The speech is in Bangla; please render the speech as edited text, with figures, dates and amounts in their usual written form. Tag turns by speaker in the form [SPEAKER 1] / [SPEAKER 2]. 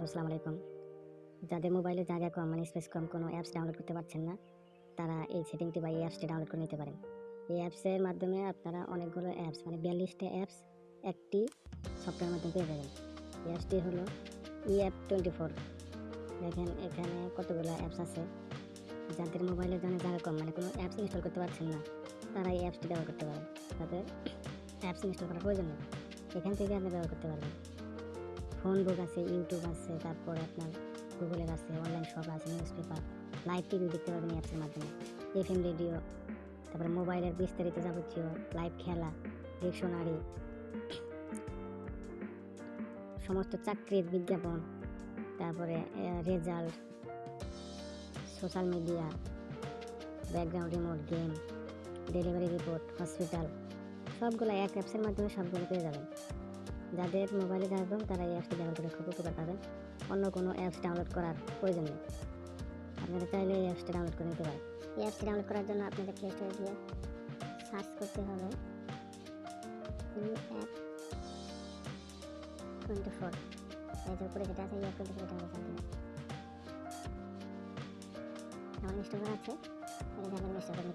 [SPEAKER 1] আসসালামু আলাইকুম। যাদের মোবাইলে জায়গা কম মানে স্পেস কম কোনো অ্যাপস ডাউনলোড করতে পারছেন না, তারা এই সেটিংটি বা এই অ্যাপসটি ডাউনলোড করে নিতে পারেন। এই অ্যাপসের মাধ্যমে আপনারা অনেকগুলো অ্যাপস মানে 42টা অ্যাপস একটি সফটওয়্যারের মাধ্যমে পেয়ে যাবেন। এই অ্যাপসটি হলো eApp24। দেখেন এখানে কতগুলো অ্যাপস আছে। যাদের মোবাইলের জন্য জায়গা কম মানে কোনো অ্যাপস ইনস্টল করতে পারছেন না, তারা এই অ্যাপসটি ব্যবহার করতে পারেন। তাদের অ্যাপস ইনস্টল করার প্রয়োজন নেই, এখান থেকে আপনি ব্যবহার করতে পারবেন। ফোন বুক আছে, ইউটিউব আছে, তারপরে আপনার গুগলের আছে, অনলাইন শপ আছে, নিউজ পেপার, লাইভ টিভি দেখতে পারবেন এই অ্যাপসের মাধ্যমে, এফএম রেডিও, তারপরে মোবাইলের বিস্তারিত যাবতীয় লাইভ খেলা, ডিকশনারি, সমস্ত চাকরির বিজ্ঞাপন, তারপরে result, social media, background remote, game, delivery report, hospital, সবগুলো এক অ্যাপসের মাধ্যমে সবগুলো পেয়ে যাবেন। যাদের মোবাইলে থাকবেন তারা এই অ্যাপসটি ডাউনলোড করে খুব উপকার পাবেন। অন্য কোনো অ্যাপস ডাউনলোড করার প্রয়োজন নেই, আপনারা চাইলে এই অ্যাপসটি ডাউনলোড করে নিতে পারেন।
[SPEAKER 2] এই অ্যাপসটি ডাউনলোড করার জন্য আপনাদের প্লে স্টোরে গিয়ে সার্চ করতে হবে eApp24। এই যে উপরে যেটা আছে eApp24 এটা হচ্ছে আমার ইনস্টল করা আছে, এটা আপনারা ইনস্টল করে নিতে পারেন।